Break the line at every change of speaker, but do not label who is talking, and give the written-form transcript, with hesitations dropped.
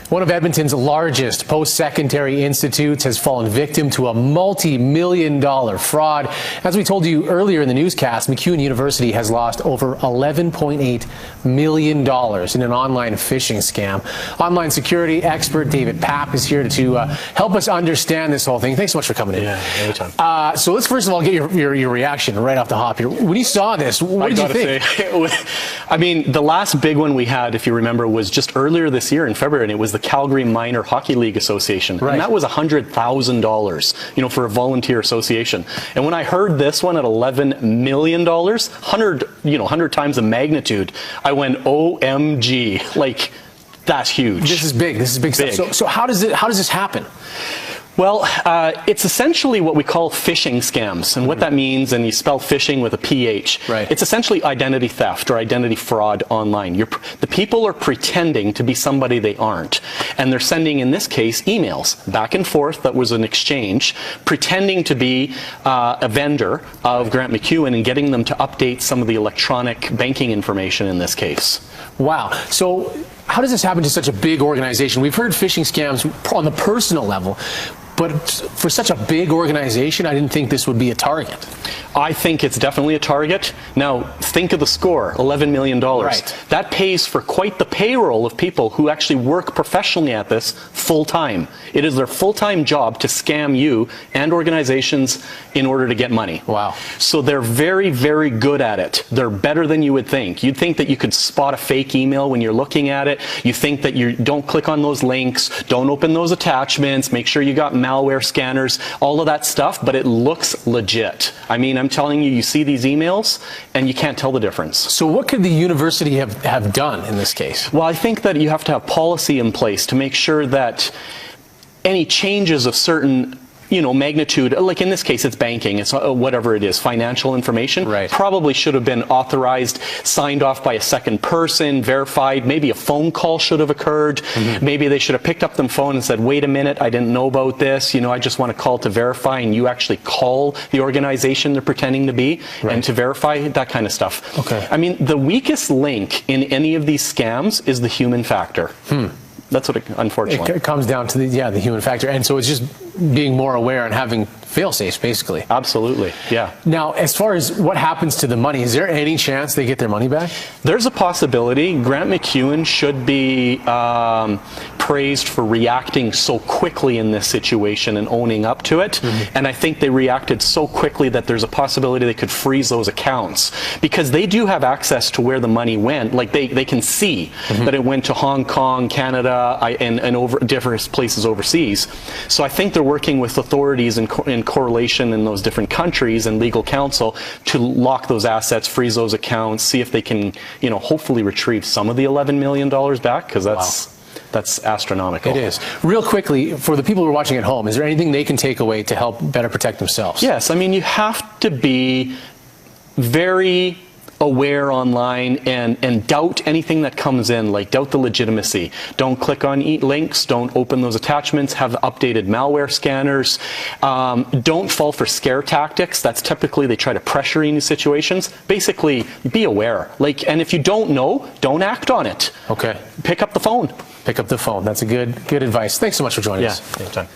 One of Edmonton's largest post-secondary institutes has fallen victim to a multi-million-dollar fraud. As we told you earlier in the newscast, MacEwan University has lost over $11.8 million in an online phishing scam. Online security expert David Papp is here to help us understand this whole thing. Thanks so much for coming in.
Yeah, anytime.
So let's first of all get your reaction right off the hop here. When you saw this, what did you think?
I mean, the last big one we had, if you remember, was just earlier this year in February, and it was the Calgary Minor Hockey League Association.
Right.
And that was $100,000, for a volunteer association. And when I heard this one at $11 million, 100 times the magnitude, I went, OMG, like, that's huge.
This is big. This is big stuff. So how does this happen?
Well, it's essentially what we call phishing scams. And what that means, and you spell phishing with a PH,
right.
It's essentially identity theft or identity fraud online. The people are pretending to be somebody they aren't. And they're sending, in this case, emails back and forth. That was an exchange, pretending to be a vendor of Grant MacEwan and getting them to update some of the electronic banking information in this case.
Wow. So how does this happen to such a big organization? We've heard phishing scams on the personal level, but for such a big organization, I didn't think this would be a target.
I think it's definitely a target. Now, think of the score, $11 million.
Right.
That pays for quite the payroll of people who actually work professionally at this full-time. It is their full-time job to scam you and organizations in order to get money.
Wow.
So they're very, very good at it. They're better than you would think. You'd think that you could spot a fake email when you're looking at it. You think that you don't click on those links, don't open those attachments, make sure you got malware scanners, all of that stuff, but it looks legit. I mean, I'm telling you, you see these emails and you can't tell the difference. So
what could the university have done in this case?
Well, I think that you have to have policy in place to make sure that any changes of certain magnitude, like in this case, it's banking, it's whatever it is, financial information,
right.
Probably should have been authorized, signed off by a second person, verified. Maybe a phone call should have occurred. Maybe they should have picked up the phone and said, wait a minute, I didn't know about this. I just want to call to verify, and you actually call the organization they're pretending to be, right. And to verify that kind of stuff.
Okay.
I mean, the weakest link in any of these scams is the human factor. That's what it, unfortunately.
It comes down to the human factor, and so it's just being more aware and having fail-safes, basically.
Absolutely, yeah.
Now, as far as what happens to the money, is there any chance they get their money back?
There's a possibility. Grant MacEwan should be praised for reacting so quickly in this situation and owning up to it. And I think they reacted so quickly that there's a possibility they could freeze those accounts, because they do have access to where the money went. Like they can see that it went to Hong Kong, Canada, and over different places overseas. So I think they're working with authorities in correlation in those different countries and legal counsel to lock those assets, freeze those accounts, see if they can, hopefully retrieve some of the $11 million back, because that's astronomical.
It is. Real quickly, for the people who are watching at home, is there anything they can take away to help better protect themselves?
Yes, I mean, you have to be very aware online and doubt anything that comes in, like doubt the legitimacy. Don't click on links, don't open those attachments, have updated malware scanners. Don't fall for scare tactics. That's typically, they try to pressure you into situations. Basically, be aware. And if you don't know, don't act on it.
Okay.
Pick up the phone.
Pick up the phone. That's a good advice. Thanks so much for joining us.
Anytime.